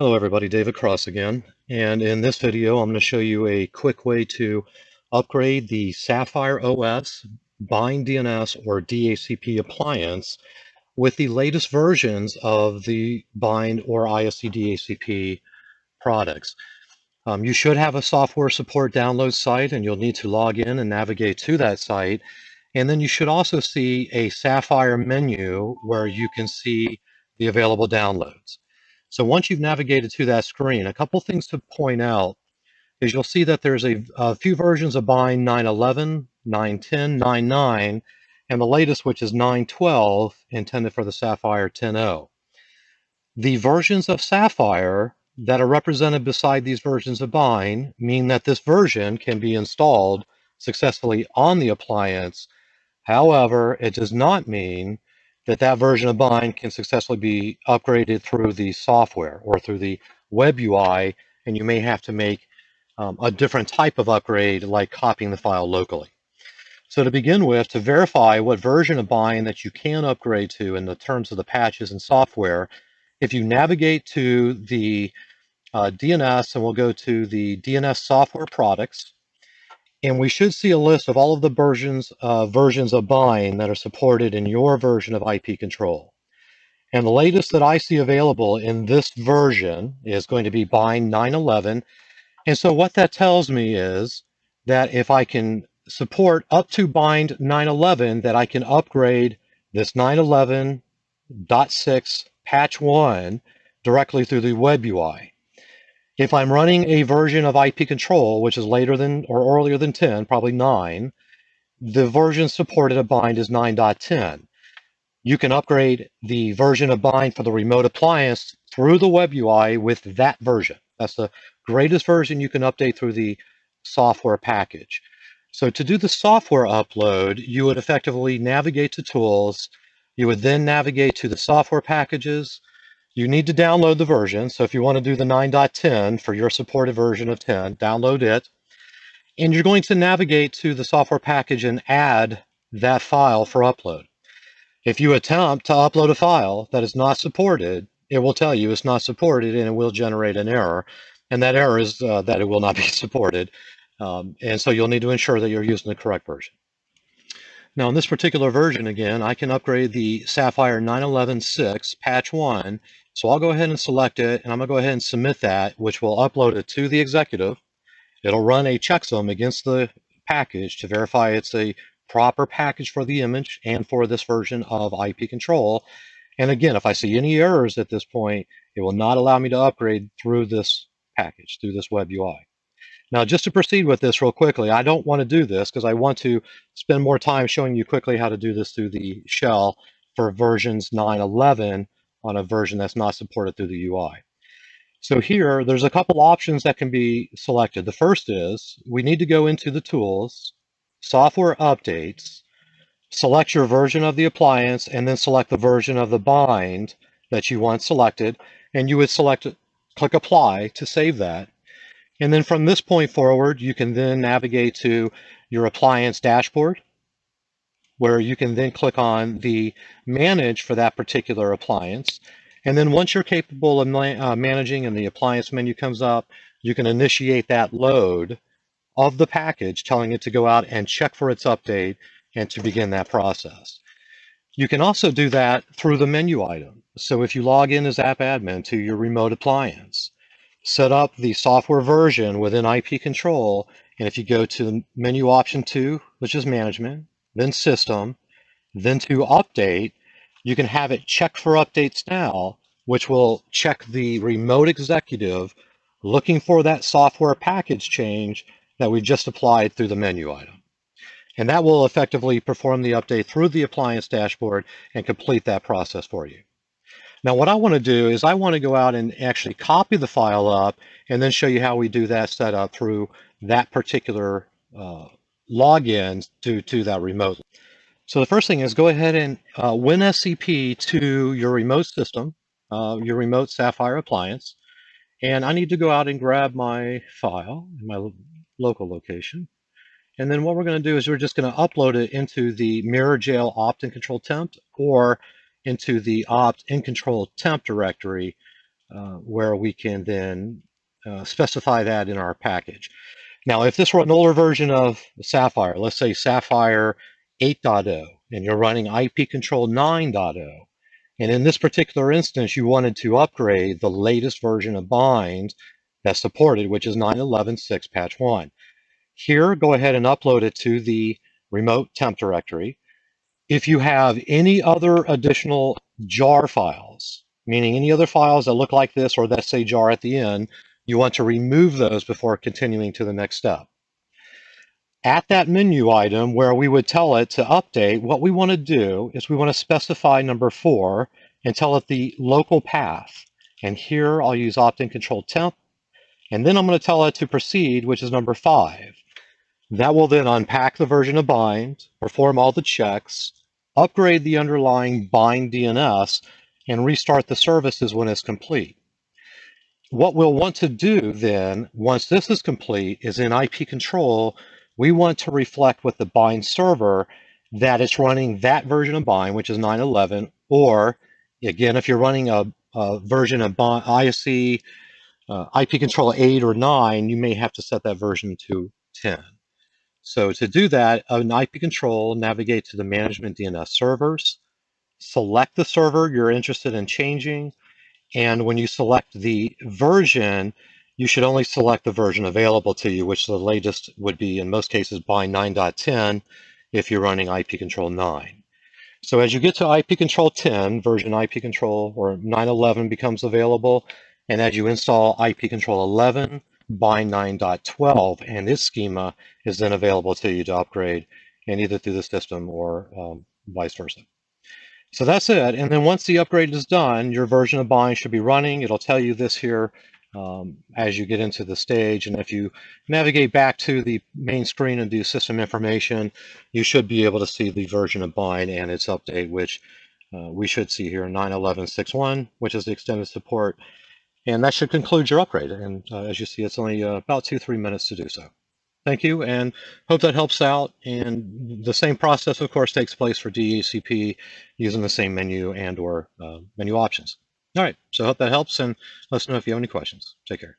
Hello everybody, David Cross again, and in this video I'm going to show you a quick way to upgrade the Sapphire OS, BIND DNS, or DHCP appliance with the latest versions of the BIND or ISC DHCP products. You should have a software support download site, and you'll need to log in and navigate to that site, and then you should also see a Sapphire menu where you can see the available downloads. So once you've navigated to that screen, a couple things to point out is you'll see that there's a few versions of Bind 9.11, 9.10, 9.9, and the latest, which is 9.12, intended for the Sapphire 10.0. The versions of Sapphire that are represented beside these versions of Bind mean that this version can be installed successfully on the appliance. However, it does not mean that that version of Bind can successfully be upgraded through the software or through the web UI, and you may have to make a different type of upgrade, like copying the file locally. So to begin with, to verify what version of Bind that you can upgrade to in the terms of the patches and software, if you navigate to the DNS, and we'll go to the DNS software products, and we should see a list of all of the versions of Bind that are supported in your version of IPControl. And the latest that I see available in this version is going to be Bind 9.11. And so what that tells me is that if I can support up to Bind 9.11, that I can upgrade this 9.11.6 patch 1 directly through the web UI. If I'm running a version of IPControl, which is later than or earlier than 10, probably 9, the version supported of Bind is 9.10. You can upgrade the version of Bind for the remote appliance through the web UI with that version. That's the greatest version you can update through the software package. So to do the software upload, you would effectively navigate to Tools. You would then navigate to the software packages. You need to download the version. So if you want to do the 9.10 for your supported version of 10, download it. And you're going to navigate to the software package and add that file for upload. If you attempt to upload a file that is not supported, it will tell you it's not supported, and it will generate an error. And that error is that it will not be supported. And so you'll need to ensure that you're using the correct version. Now, in this particular version, again, I can upgrade the Sapphire 9.11.6 patch 1. So I'll go ahead and select it, and I'm going to go ahead and submit that, which will upload it to the executive. It'll run a checksum against the package to verify it's a proper package for the image and for this version of IPControl. And again, if I see any errors at this point, it will not allow me to upgrade through this package, through this web UI. Now, just to proceed with this real quickly, I don't want to do this because I want to spend more time showing you quickly how to do this through the shell for versions 9.11 on a version that's not supported through the UI. So here, there's a couple options that can be selected. The first is we need to go into the Tools, Software Updates, select your version of the appliance, and then select the version of the bind that you want selected. And you would click Apply to save that. And then from this point forward, you can then navigate to your appliance dashboard, where you can then click on the Manage for that particular appliance. And then once you're capable of managing and the appliance menu comes up, you can initiate that load of the package, telling it to go out and check for its update and to begin that process. You can also do that through the menu item. So if you log in as appadmin to your remote appliance, set up the software version within IPControl, and if you go to the menu option 2, which is Management, then System, then to Update, you can have it check for updates now, which will check the remote executive looking for that software package change that we just applied through the menu item. And that will effectively perform the update through the appliance dashboard and complete that process for you. Now, what I want to do is I want to go out and actually copy the file up and then show you how we do that setup through that particular login to that remote. So the first thing is go ahead and WinSCP to your remote system, your remote Sapphire appliance. And I need to go out and grab my file in my local location. And then what we're going to do is we're just going to upload it into the mirror.jail opt-in control temp or into the opt-in control temp directory where we can then specify that in our package. Now, if this were an older version of Sapphire, let's say Sapphire 8.0, and you're running IPControl 9.0, and in this particular instance, you wanted to upgrade the latest version of BIND that's supported, which is 9.11.6 patch 1. Here, go ahead and upload it to the remote temp directory. If you have any other additional jar files, meaning any other files that look like this or that say jar at the end, you want to remove those before continuing to the next step. At that menu item where we would tell it to update, what we want to do is we want to specify number 4 and tell it the local path. And here I'll use opt-in control temp, and then I'm going to tell it to proceed, which is number 5. That will then unpack the version of BIND, perform all the checks, upgrade the underlying BIND DNS, and restart the services when it's complete. What we'll want to do then, once this is complete, is in IPControl, we want to reflect with the BIND server that it's running that version of BIND, which is 9.11, or again, if you're running a version of BIND, ISC, IPControl 8 or 9, you may have to set that version to 10. So to do that, in IPControl, navigate to the Management DNS servers, select the server you're interested in changing, and when you select the version, you should only select the version available to you, which the latest would be, in most cases, BIND 9.10 if you're running IPControl 9. So as you get to IPControl 10, version IPControl or 9.11 becomes available, and as you install IPControl 11, BIND 9.12 and its schema is then available to you to upgrade, and either through the system or vice versa. So that's it. And then once the upgrade is done, your version of BIND should be running. It'll tell you this here as you get into the stage. And if you navigate back to the main screen and do system information, you should be able to see the version of BIND and its update, which we should see here, 9.11.6.1, which is the extended support. And that should conclude your upgrade. And as you see, it's only about 2-3 minutes to do so. Thank you, and hope that helps out. And the same process, of course, takes place for DHCP using the same menu and or menu options. All right, so I hope that helps, and let us know if you have any questions. Take care.